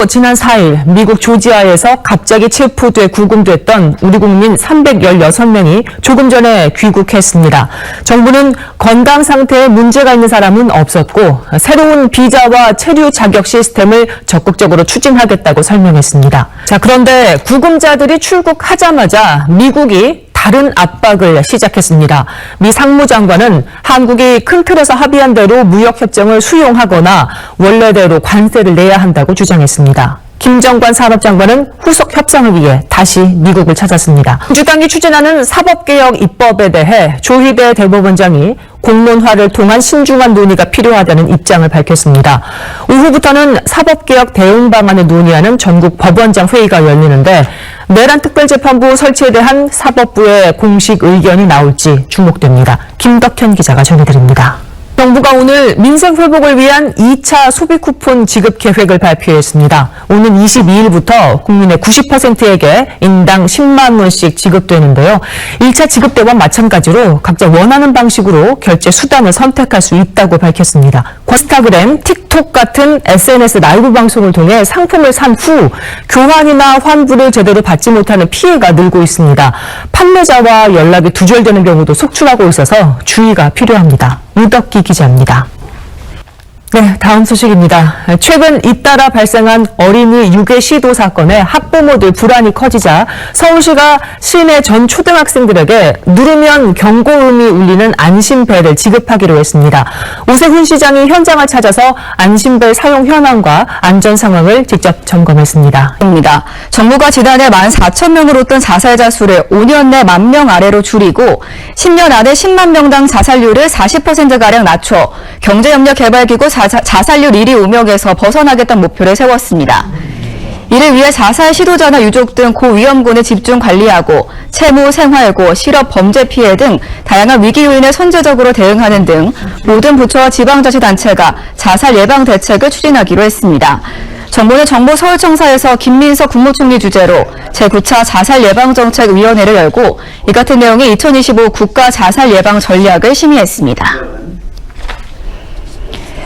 지난 4일 미국 조지아에서 갑자기 체포돼 구금됐던 우리 국민 316명이 조금 전에 귀국했습니다. 정부는 건강 상태에 문제가 있는 사람은 없었고 새로운 비자와 체류 자격 시스템을 적극적으로 추진하겠다고 설명했습니다. 그런데 구금자들이 출국하자마자 미국이 다른 압박을 시작했습니다. 미 상무장관은 한국이 큰 틀에서 합의한 대로 무역협정을 수용하거나 원래대로 관세를 내야 한다고 주장했습니다. 김정관 산업장관은 후속 협상을 위해 다시 미국을 찾았습니다. 민주당이 추진하는 사법개혁 입법에 대해 조희대 대법원장이 공론화를 통한 신중한 논의가 필요하다는 입장을 밝혔습니다. 오후부터는 사법개혁 대응 방안을 논의하는 전국 법원장 회의가 열리는데 내란 특별재판부 설치에 대한 사법부의 공식 의견이 나올지 주목됩니다. 김덕현 기자가 전해드립니다. 정부가 오늘 민생 회복을 위한 2차 소비 쿠폰 지급 계획을 발표했습니다. 오는 22일부터 국민의 90%에게 인당 10만 원씩 지급되는데요. 1차 지급 때와 마찬가지로 각자 원하는 방식으로 결제 수단을 선택할 수 있다고 밝혔습니다. 인스타그램, 틱톡 같은 SNS 라이브 방송을 통해 상품을 산 후 교환이나 환불을 제대로 받지 못하는 피해가 늘고 있습니다. 판매자와 연락이 두절되는 경우도 속출하고 있어서 주의가 필요합니다. 유덕기 기자입니다. 네, 다음 소식입니다. 최근 잇따라 발생한 어린이 유괴 시도 사건에 학부모들 불안이 커지자 서울시가 시내 전 초등학생들에게 누르면 경고음이 울리는 안심벨을 지급하기로 했습니다. 오세훈 시장이 현장을 찾아서 안심벨 사용 현황과 안전 상황을 직접 점검했습니다. 정부가 지난해 14,000명으로 뜬 자살자 수를 5년 내 10,000명 아래로 줄이고 10년 안에 10만 명당 자살률을 40%가량 낮춰 경제협력개발기구 자살률 1위 우명에서 벗어나겠다는 목표를 세웠습니다. 이를 위해 자살 시도자나 유족 등 고위험군을 집중 관리하고 채무, 생활고, 실업, 범죄 피해 등 다양한 위기 요인에 선제적으로 대응하는 등 모든 부처와 지방자치단체가 자살 예방 대책을 추진하기로 했습니다. 정부는 정부서울청사에서 김민석 국무총리 주재로 제9차 자살예방정책위원회를 열고 이 같은 내용의 2025 국가 자살예방 전략을 심의했습니다.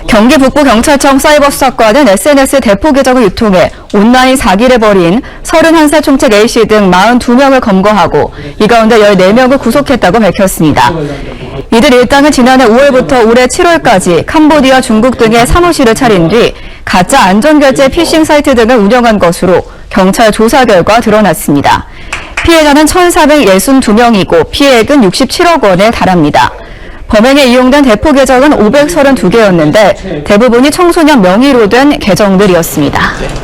경기 북부경찰청 사이버 수사과는 SNS 대포 계정을 유통해 온라인 사기를 벌인 31살 총책 A씨 등 42명을 검거하고 이 가운데 14명을 구속했다고 밝혔습니다. 이들 일당은 지난해 5월부터 올해 7월까지 캄보디아, 중국 등의 사무실을 차린 뒤 가짜 안전결제 피싱 사이트 등을 운영한 것으로 경찰 조사 결과 드러났습니다. 피해자는 1,462명이고 피해액은 67억 원에 달합니다. 범행에 이용된 대포 계정은 532개였는데 대부분이 청소년 명의로 된 계정들이었습니다.